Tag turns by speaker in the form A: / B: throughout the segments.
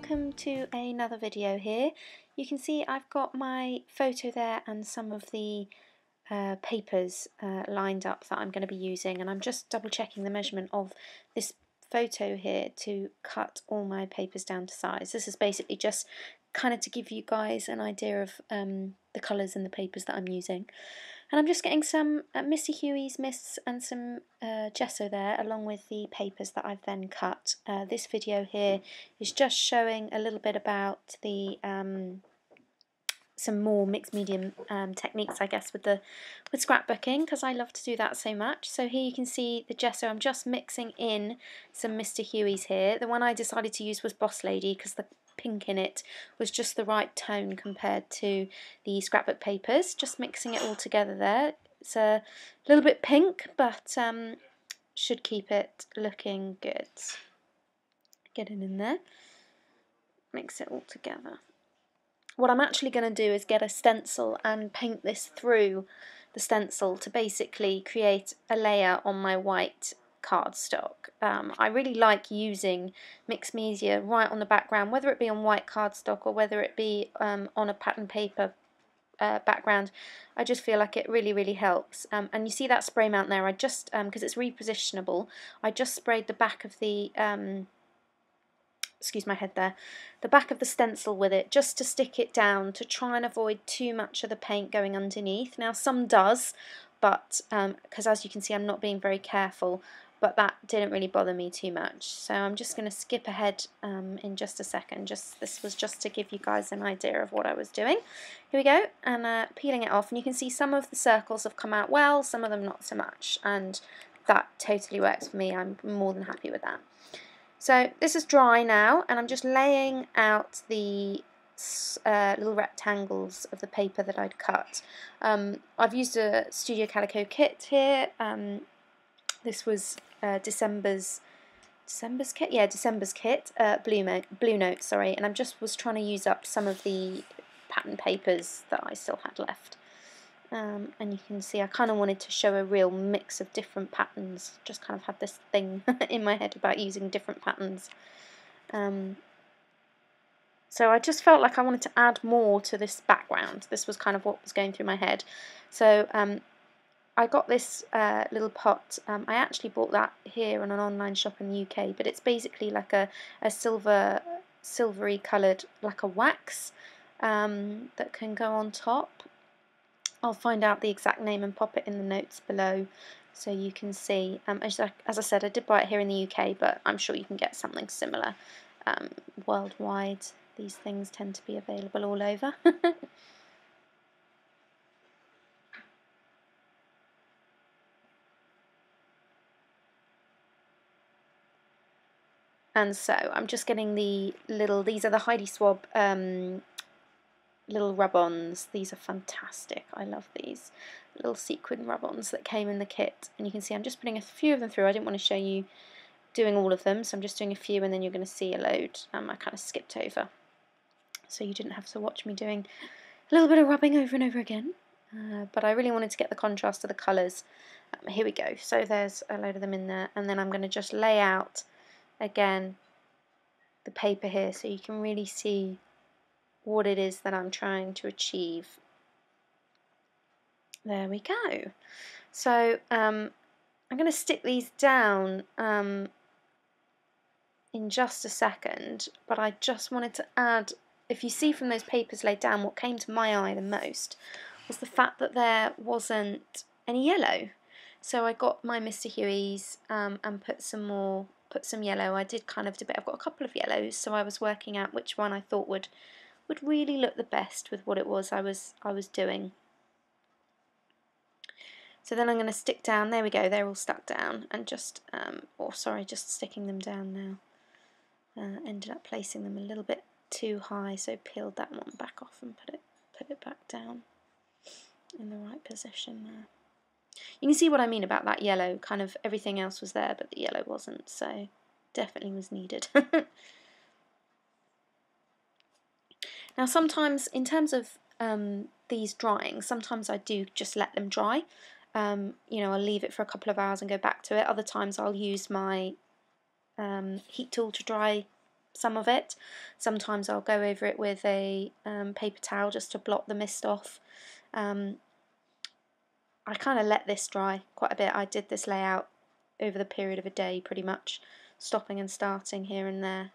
A: welcome to another video here. You can see I've got my photo there and some of the papers lined up that I'm going to be using, and I'm just double checking the measurement of this photo here to cut all my papers down to size. This is basically just kind of to give you guys an idea of the colours in the papers that I'm using. And I'm just getting some Mr. Huey's mists and some gesso there, along with the papers that I've then cut. This video here is just showing a little bit about the some more mixed medium techniques, I guess, with scrapbooking, because I love to do that so much. So here you can see the gesso. I'm just mixing in some Mr. Huey's here. The one I decided to use was Boss Lady because the pink in it was just the right tone compared to the scrapbook papers. Just mixing it all together there. It's a little bit pink, but should keep it looking good. Get it in there. Mix it all together. What I'm actually going to do is get a stencil and paint this through the stencil to basically create a layer on my white cardstock. I really like using mixed media right on the background, whether it be on white cardstock or whether it be on a pattern paper background. I just feel like it really helps. And you see that spray mount there, I just, because it's repositionable, I just sprayed the back of the excuse my head there, the back of the stencil with it, just to stick it down to try and avoid too much of the paint going underneath. Now some does, but because as you can see I'm not being very careful, but that didn't really bother me too much. So I'm just going to skip ahead in just a second. This was just to give you guys an idea of what I was doing. Here we go, and peeling it off, and you can see some of the circles have come out well, some of them not so much, and that totally works for me. I'm more than happy with that. So this is dry now, and I'm just laying out the little rectangles of the paper that I'd cut. I've used a Studio Calico kit here. This was December's kit? Yeah, December's kit, Blue Note, sorry, and I just was trying to use up some of the pattern papers that I still had left. And you can see I kind of wanted to show a real mix of different patterns. Just kind of had this thing in my head about using different patterns. So I just felt like I wanted to add more to this background. This was kind of what was going through my head. So I got this little pot. I actually bought that here on an online shop in the UK, but it's basically like a silvery coloured, like a wax that can go on top. I'll find out the exact name and pop it in the notes below so you can see. As I said, I did buy it here in the UK, but I'm sure you can get something similar worldwide. These things tend to be available all over. And so I'm just getting the little, these are the Heidi Swab little rub-ons. These are fantastic. I love these little sequin rub-ons that came in the kit, and you can see I'm just putting a few of them through. I didn't want to show you doing all of them, so I'm just doing a few, and then you're going to see a load. I kind of skipped over, so you didn't have to watch me doing a little bit of rubbing over and over again, but I really wanted to get the contrast of the colours. Here we go. So there's a load of them in there, and then I'm going to just lay out again the paper here so you can really see what it is that I'm trying to achieve. There we go. So I'm going to stick these down in just a second, but I just wanted to add, if you see from those papers laid down, what came to my eye the most was the fact that there wasn't any yellow. So I got my Mr. Huey's and put some yellow. I did kind of debate. I've got a couple of yellows, so I was working out which one I thought would really look the best with what it was I was doing. So then I'm going to stick down, there we go, they're all stuck down, and just, just sticking them down now. Ended up placing them a little bit too high, so peeled that one back off and put it back down in the right position there. You can see what I mean about that yellow, kind of everything else was there but the yellow wasn't, so definitely was needed. Now sometimes, in terms of these drying, sometimes I do just let them dry. You know, I'll leave it for a couple of hours and go back to it. Other times I'll use my heat tool to dry some of it. Sometimes I'll go over it with a paper towel just to blot the mist off. I kind of let this dry quite a bit. I did this layout over the period of a day pretty much, stopping and starting here and there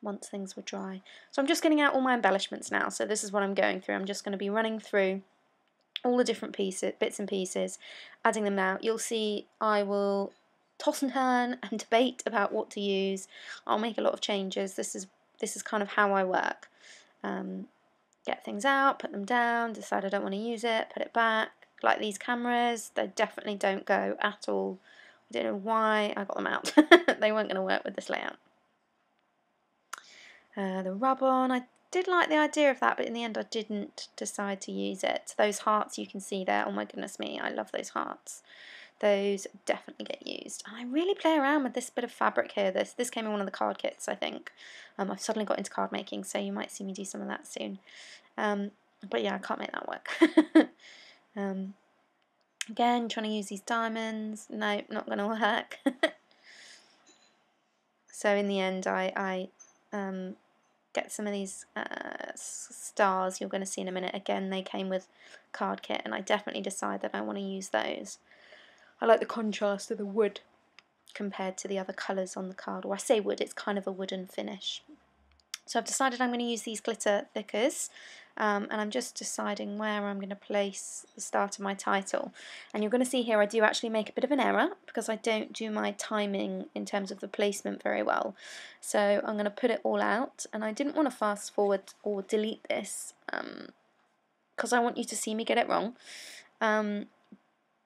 A: once things were dry. So I'm just getting out all my embellishments now. So this is what I'm going through. I'm just going to be running through all the different bits and pieces, adding them out. You'll see I will toss and turn and debate about what to use. I'll make a lot of changes. This is kind of how I work. Get things out, put them down, decide I don't want to use it, put it back. Like these cameras, they definitely don't go at all. I don't know why I got them out. They weren't going to work with this layout. The rub-on, I did like the idea of that, but in the end I didn't decide to use it. Those hearts you can see there, oh my goodness me, I love those hearts. Those definitely get used. And I really play around with this bit of fabric here. This came in one of the card kits, I think. I've suddenly got into card making, so you might see me do some of that soon. But yeah, I can't make that work. Again, trying to use these diamonds. No, not going to work. So in the end, I get some of these stars you're going to see in a minute. Again, they came with card kit, and I definitely decide that I want to use those. I like the contrast of the wood compared to the other colours on the card. Or I say wood, it's kind of a wooden finish. So I've decided I'm going to use these glitter thickers, and I'm just deciding where I'm going to place the start of my title. And you're going to see here I do actually make a bit of an error because I don't do my timing in terms of the placement very well. So I'm going to put it all out, and I didn't want to fast forward or delete this because I want you to see me get it wrong.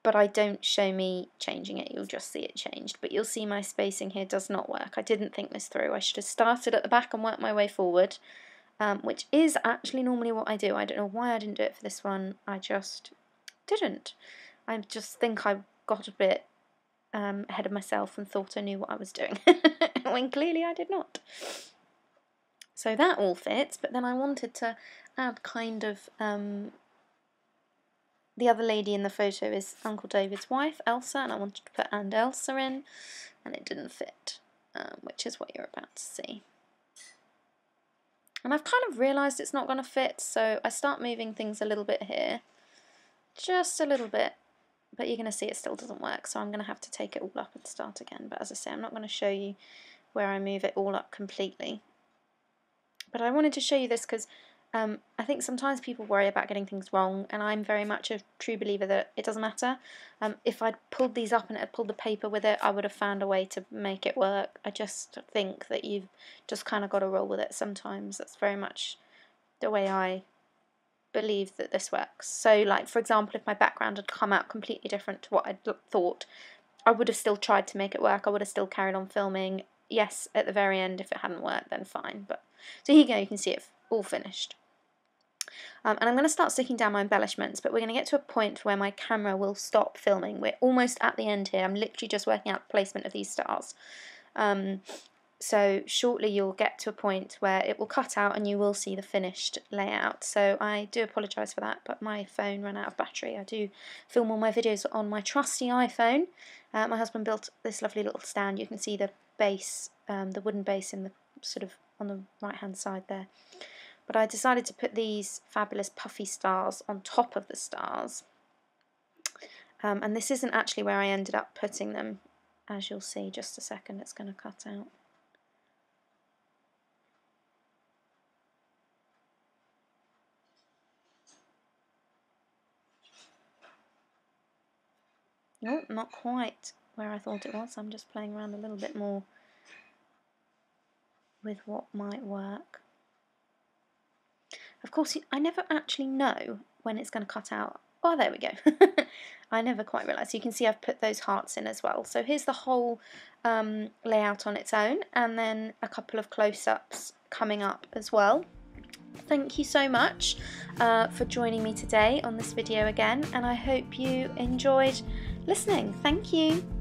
A: But I don't show me changing it, you'll just see it changed. But you'll see my spacing here does not work. I didn't think this through. I should have started at the back and worked my way forward, which is actually normally what I do. I don't know why I didn't do it for this one, I just didn't. I just think I got a bit ahead of myself and thought I knew what I was doing, when clearly I did not. So that all fits, but then I wanted to add kind of... the other lady in the photo is Uncle David's wife, Elsa, and I wanted to put "and Elsa" in, and it didn't fit, which is what you're about to see. And I've kind of realised it's not going to fit, so I start moving things a little bit here, just a little bit, but you're going to see it still doesn't work, so I'm going to have to take it all up and start again. But as I say, I'm not going to show you where I move it all up completely. But I wanted to show you this because I think sometimes people worry about getting things wrong, and I'm very much a true believer that it doesn't matter. If I'd pulled these up and had pulled the paper with it, I would have found a way to make it work. I just think that you've just kind of got to roll with it sometimes. That's very much the way I believe that this works. So, like, for example, if my background had come out completely different to what I'd thought, I would have still tried to make it work. I would have still carried on filming. Yes, at the very end, if it hadn't worked, then fine. But so here you go, you can see it all finished. And I'm going to start sticking down my embellishments, but we're going to get to a point where my camera will stop filming. We're almost at the end here. I'm literally just working out the placement of these stars. So shortly you'll get to a point where it will cut out and you will see the finished layout. So I do apologise for that, but my phone ran out of battery. I do film all my videos on my trusty iPhone. My husband built this lovely little stand. You can see the base, the wooden base in the sort of on the right hand side there. But I decided to put these fabulous puffy stars on top of the stars. And this isn't actually where I ended up putting them, as you'll see. Just a second, it's going to cut out. No, not quite where I thought it was. I'm just playing around a little bit more with what might work. Of course, I never actually know when it's going to cut out. Oh, there we go. I never quite realised. You can see I've put those hearts in as well. So here's the whole layout on its own, and then a couple of close-ups coming up as well. Thank you so much for joining me today on this video again, and I hope you enjoyed listening. Thank you.